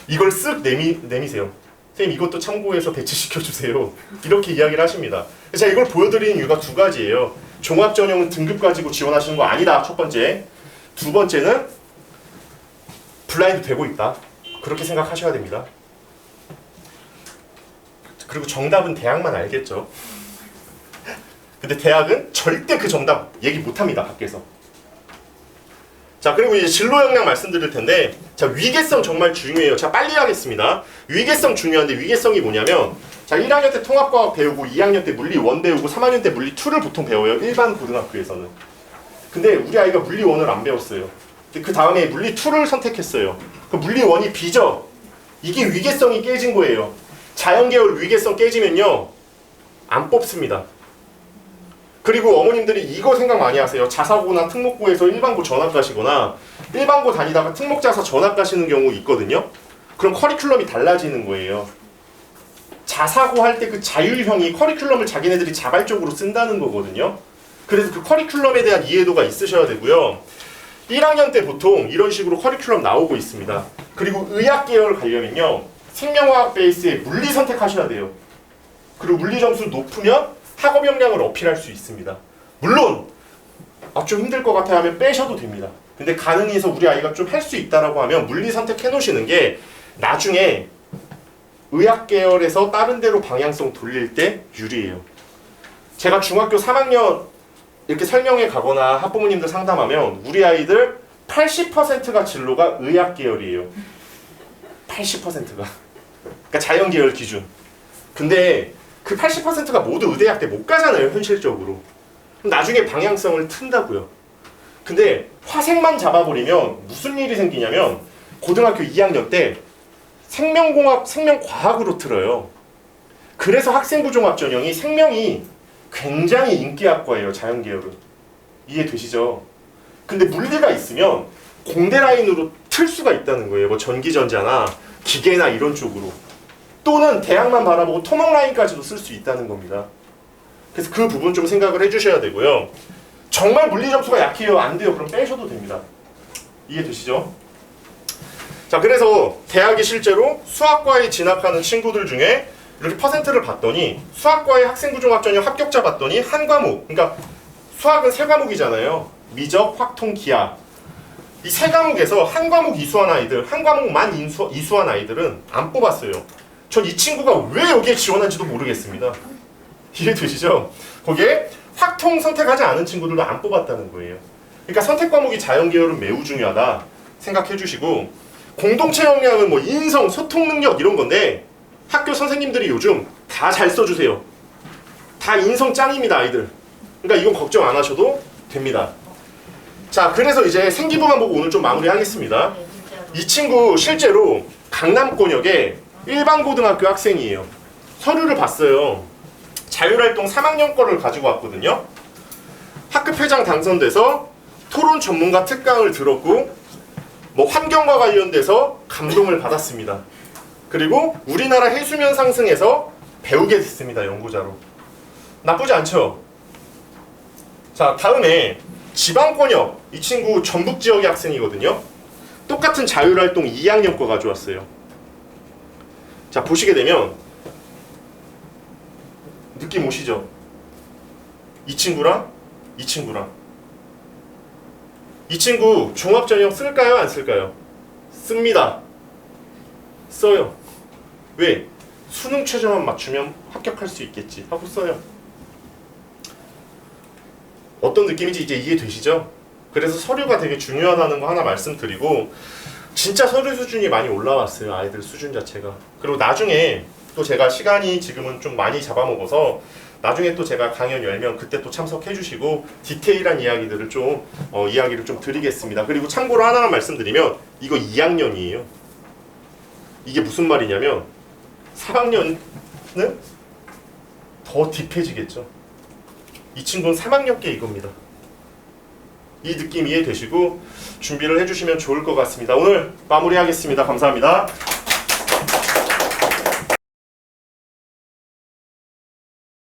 이걸 쓱 내미세요. 선생님, 이것도 참고해서 배치시켜주세요. 이렇게 이야기를 하십니다. 제가 이걸 보여드리는 이유가 두 가지예요. 종합전형은 등급 가지고 지원하시는 거 아니다, 첫 번째. 두 번째는 블라인드 되고 있다. 그렇게 생각하셔야 됩니다. 그리고 정답은 대학만 알겠죠. 근데 대학은 절대 그 정답 얘기 못합니다, 밖에서. 자, 그리고 이제 진로 역량 말씀드릴 텐데, 자, 위계성 정말 중요해요. 자, 빨리 하겠습니다. 위계성 중요한데, 위계성이 뭐냐면, 자, 1학년 때 통합과학 배우고 2학년 때 물리 1 배우고 3학년 때 물리 2를 보통 배워요, 일반 고등학교에서는. 근데 우리 아이가 물리 1을 안 배웠어요. 그 다음에 물리 2를 선택했어요. 그 물리 1이 B죠? 이게 위계성이 깨진 거예요. 자연계열 위계성 깨지면요, 안 뽑습니다. 그리고 어머님들이 이거 생각 많이 하세요. 자사고나 특목고에서 일반고 전학 가시거나 일반고 다니다가 특목자사 전학 가시는 경우 있거든요. 그럼 커리큘럼이 달라지는 거예요. 자사고 할 때 그 자율형이 커리큘럼을 자기네들이 자발적으로 쓴다는 거거든요. 그래서 그 커리큘럼에 대한 이해도가 있으셔야 되고요. 1학년 때 보통 이런 식으로 커리큘럼 나오고 있습니다. 그리고 의학 계열 가려면요. 생명화학 베이스에 물리 선택하셔야 돼요. 그리고 물리 점수 높으면 학업 역량을 어필할 수 있습니다. 물론 좀 힘들 것 같아 하면 빼셔도 됩니다. 근데 가능해서 우리 아이가 좀 할 수 있다라고 하면 물리 선택해 놓으시는 게 나중에 의학 계열에서 다른 데로 방향성 돌릴 때 유리해요. 제가 중학교 3학년 이렇게 설명회 가거나 학부모님들 상담하면 우리 아이들 80%가 진로가 의학 계열이에요. 80%가. 그러니까 자연 계열 기준. 근데 그 80%가 모두 의대학대 못 가잖아요, 현실적으로. 그럼 나중에 방향성을 튼다고요. 근데 화생만 잡아버리면 무슨 일이 생기냐면 고등학교 2학년 때 생명공학, 생명과학으로 틀어요. 그래서 학생부종합 전형이 생명이 굉장히 인기학과예요, 자연계열은. 이해되시죠? 근데 물리가 있으면 공대 라인으로 틀 수가 있다는 거예요. 뭐 전기전자나 기계나 이런 쪽으로. 또는 대학만 바라보고 토목 라인까지도 쓸 수 있다는 겁니다. 그래서 그 부분 좀 생각을 해주셔야 되고요. 정말 물리 점수가 약해요. 안 돼요. 그럼 빼셔도 됩니다. 이해되시죠? 자, 그래서 대학이 실제로 수학과에 진학하는 친구들 중에 이렇게 퍼센트를 봤더니 수학과의 학생부종합전형 합격자 봤더니 한 과목, 그러니까 수학은 세 과목이잖아요. 미적, 확통, 기하. 이 세 과목에서 한 과목 이수한 아이들, 한 과목만 이수한 아이들은 안 뽑았어요. 전 이 친구가 왜 여기에 지원한지도 모르겠습니다. 이해되시죠? 거기에 확통 선택하지 않은 친구들도 안 뽑았다는 거예요. 그러니까 선택 과목이 자연계열은 매우 중요하다 생각해 주시고, 공동체 역량은 뭐 인성, 소통 능력 이런 건데 학교 선생님들이 요즘 다 잘 써주세요. 다 인성 짱입니다, 아이들. 그러니까 이건 걱정 안 하셔도 됩니다. 자, 그래서 이제 생기부만 보고 오늘 좀 마무리하겠습니다. 이 친구 실제로 강남권역의 일반고등학교 학생이에요. 서류를 봤어요. 자율활동 3학년 거를 가지고 왔거든요. 학급회장 당선돼서 토론 전문가 특강을 들었고 뭐 환경과 관련돼서 감동을 받았습니다. 그리고 우리나라 해수면 상승에서 배우게 됐습니다. 연구자로. 나쁘지 않죠? 자, 다음에 지방권역. 이 친구 전북 지역의 학생이거든요. 똑같은 자율활동 2학년 거 가져왔어요. 자, 보시게 되면 느낌 오시죠? 이 친구랑 이 친구랑 이 친구 종합전형 쓸까요? 안 쓸까요? 씁니다. 써요. 왜? 수능 최저만 맞추면 합격할 수 있겠지 하고 써요. 어떤 느낌인지 이제 이해되시죠? 그래서 서류가 되게 중요하다는 거 하나 말씀드리고, 진짜 서류 수준이 많이 올라왔어요. 아이들 수준 자체가. 그리고 나중에 또 제가 시간이 지금은 좀 많이 잡아먹어서 나중에 또 제가 강연 열면 그때 또 참석해 주시고 디테일한 이야기들을 좀 이야기를 좀 드리겠습니다. 그리고 참고로 하나만 말씀드리면 이거 2학년이에요. 이게 무슨 말이냐면 3학년은 더 딥해지겠죠. 이 친구는 3학년께 이겁니다. 이 느낌 이해되시고 준비를 해주시면 좋을 것 같습니다. 오늘 마무리하겠습니다. 감사합니다.